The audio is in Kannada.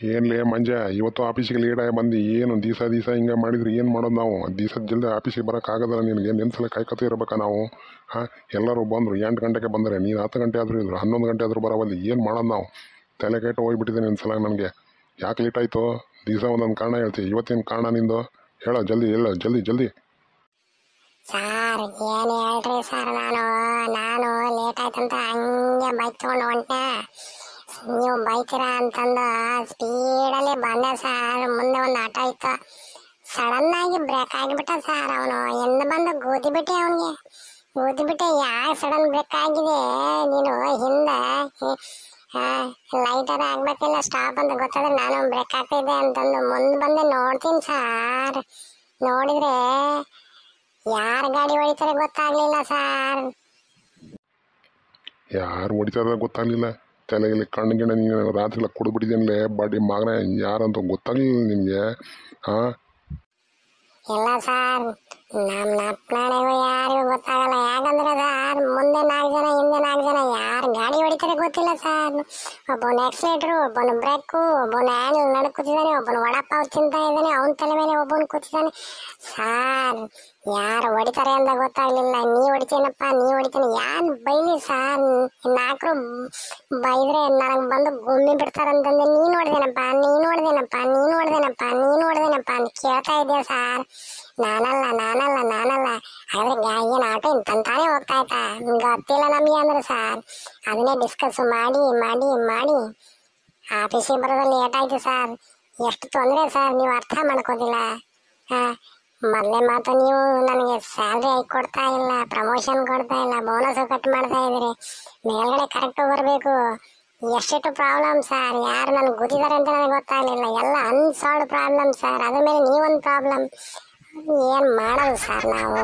ಏನ್ಲೇ ಮಂಜ, ಇವತ್ತು ಆಫೀಸಿಗೆ ಲೇಟಾಗಿ ಬಂದು ಏನು ದಿವಸ ಹಿಂಗೆ ಮಾಡಿದ್ರೆ ಏನು ಮಾಡೋದು ನಾವು? ದಿವಸ ಜಲ್ದಿ ಆಫೀಸಿಗೆ ಬರೋಕ್ಕಾಗೋದಿಲ್ಲ ನಿನಗೆ? ನೆನ್ಸಲ ಕಾಯ್ಕೊತ ಇರ್ಬೇಕಾ ನಾವು? ಹಾಂ, ಎಲ್ಲರೂ ಬಂದರು 8 ಗಂಟೆಗೆ ಬಂದರೆ ನೀನು 10 ಗಂಟೆ ಆದರೂ ಇದ್ರು, 11 ಗಂಟೆ ಆದರೂ ಬರೋವಲ್ಲಿ ಏನು ಮಾಡೋದು ನಾವು? ತಲೆ ಕೆಟ್ಟು ಹೋಗ್ಬಿಟ್ಟಿದೆ ನಿನ್ನ ನನಗೆ. ಯಾಕೆ ಲೇಟ್ ಆಯಿತು? ದಿವಸ ಒಂದೊಂದು ಕಾರಣ ಹೇಳ್ತೀವಿ. ಇವತ್ತಿನ ಕಾರಣ ನಿಂದು ಹೇಳೋ, ಜಲ್ದಿ ಹೇಳೋ, ಜಲ್ದಿ ಜಲ್ದಿ. ಸಾರ್ ಏನು ಹೇಳ್ರಿ ಸರ್, ನಾನು ಲೇಟ್ ಆಯ್ತಂತ ಹಂಗೆ ಬೈಕ್ ತೊಗೊಂಡು ಹೊಂಟೆ. ನೀವು ಬೈತೀರಾ ಅಂತಂದು ಸ್ಪೀಡಲ್ಲಿ ಬಂದೆ ಸರ್. ಮುಂದೆ ಒಂದು ಆಟೋ ಇತ್ತು, ಸಡನ್ ಆಗಿ ಬ್ರೇಕ್ ಆಗಿಬಿಟ್ಟ ಸರ್. ಅವನು ಎಂದು ಬಂದು ಗೂದಿಬಿಟ್ಟೆ, ಅವನಿಗೆ ಗೂದಿಬಿಟ್ಟೆ. ಯಾಕೆ ಸಡನ್ ಬ್ರೇಕ್ ಆಗಿದೆ? ನೀನು ಹಿಂದೆ ಲೈಟರ್ ಆಗ್ಬೇಕಿಲ್ಲ ಸ್ಟಾಪ್ ಅಂತ ಗೊತ್ತಾದ್ರೆ ನಾನು ಬ್ರೇಕ್ ಆಗ್ತಿದ್ದೆ ಅಂತಂದು ಮುಂದೆ ಬಂದೆ. ನೋಡ್ತೀನಿ ಸರ್, ನೋಡಿದ್ರೆ ಯಾರು ಗಾಡಿ ಹೊಡಿತಾರೆ ಗೊತ್ತಾಗ್ಲಿಲ್ಲ ಸರ್. ಯಾರು ಹೊಡಿತಾರ ಗೊತ್ತಾಗಲಿಲ್ಲ? ತಲೆಯಲ್ಲಿ ಕಣ್ಣು ಗಿಣ್ಣ ನೀನು ರಾತ್ರಿ ಎಲ್ಲ ಕುಡಿದ್ಬಿಟ್ಟಿದ್ದೇನೆ ಬಾಡಿ ಮಗನ. ಯಾರಂತ ಗೊತ್ತಾಗಲಿಲ್ಲ ನಿನಗೆ? ಹಾಂ, ಇಲ್ಲ ಸರ್, ನಮ್ಮ ನಪ್ಪನಾಣೆಗೂ ಯಾರಿಗೂ ಗೊತ್ತಾಗಲ್ಲ. ಯಾಕಂದ್ರೆ ಸರ್, ಮುಂದೆ 4 ಜನ ಹಿಂದೆ 4 ಜನ, ಯಾರು ಗಾಡಿ ಹೊಡಿತಾರೆ ಗೊತ್ತಿಲ್ಲ ಸರ್. ಒಬ್ಬನು ಎಕ್ಸ್ಲೇಟ್ರು, ಒಬ್ಬನು ಬ್ರೇಕು, ಒಬ್ಬನು ಹ್ಯಾಂಡಲ್ ನಡು ಕೂತಿದ್ದಾನೆ, ಒಬ್ಬನು ವಡಪಾವ್ ತಿಂತಾ ಇದ್ದಾನೆ, ಅವನ ತಲೆ ಮೇಲೆ ಒಬ್ಬನು ಕೂತಿದ್ದಾನೆ ಸರ್. ಯಾರು ಹೊಡಿತಾರೆ ಅಂತ ಗೊತ್ತಾಗ್ಲಿಲ್ಲ. ನೀ ಹೊಡಿತೀನಪ್ಪ, ನೀ ಹೊಡಿತೀನಿ, ಯಾರು ಬೈಲಿ ಸರ್? 4 ಬೈದ್ರೆ ನನಗೆ ಬಂದು ಗುಮ್ಮಿ ಬಿಡ್ತಾರಂತಂದೆ. ನೀನು ಹೊಡೆದೇನಪ್ಪ, ನೀನು ಹೊಡೆದೇನಪ್ಪ, ನೀನು ಹೊಡೆದೇನಪ್ಪ, ನೀನು ಹೊಡೆದೇನಪ್ಪ ಅಂತ ಕೇಳ್ತಾ ಇದ್ದೆ ಸರ್. ನಾನಲ್ಲ ಹಾಗಾದ್ರೆ ಏನು ಆಟೋ ಇಂತಾನೆ ಹೋಗ್ತಾ ಆಯ್ತಾ? ಗೊತ್ತಿಲ್ಲ ನಮಗೆ ಅಂದ್ರೆ ಸರ್. ಅದನ್ನೇ ಡಿಸ್ಕಸ್ ಮಾಡಿ ಮಾಡಿ ಮಾಡಿ ಆಫೀಸಿಗೆ ಬರೋದು ಲೇಟ್ ಆಯ್ತು ಸರ್. ಎಷ್ಟು ತೊಂದರೆ ಸರ್, ನೀವು ಅರ್ಥ ಮಾಡ್ಕೋದಿಲ್ಲ. ಮೊದಲೇ ಮಾತು, ನೀವು ನನಗೆ ಸ್ಯಾಲ್ರಿ ಆಗಿ ಕೊಡ್ತಾ ಇಲ್ಲ, ಪ್ರಮೋಷನ್ ಕೊಡ್ತಾ ಇಲ್ಲ, ಬೋನಸ್ ಕಟ್ ಮಾಡ್ತಾ ಇದ್ದೀರಿ, ಮೇಲ್ಗಡೆ ಕರೆಕ್ಟ್ ಬರಬೇಕು. ಎಷ್ಟೆಷ್ಟು ಪ್ರಾಬ್ಲಮ್ ಸರ್. ಯಾರು ನನಗೆ ಗೊತ್ತಿದ್ದಾರೆ ಅಂತ ನನಗೆ ಗೊತ್ತಾಗಲಿಲ್ಲ. ಎಲ್ಲ ಅನ್ಸಾಲ್ಡ್ ಪ್ರಾಬ್ಲಮ್ ಸರ್. ಅದ್ರ ಮೇಲೆ ನೀವೊಂದು ಪ್ರಾಬ್ಲಮ್. ಏನು ಮಾಡೋದು ಸರ್ ನಾವು?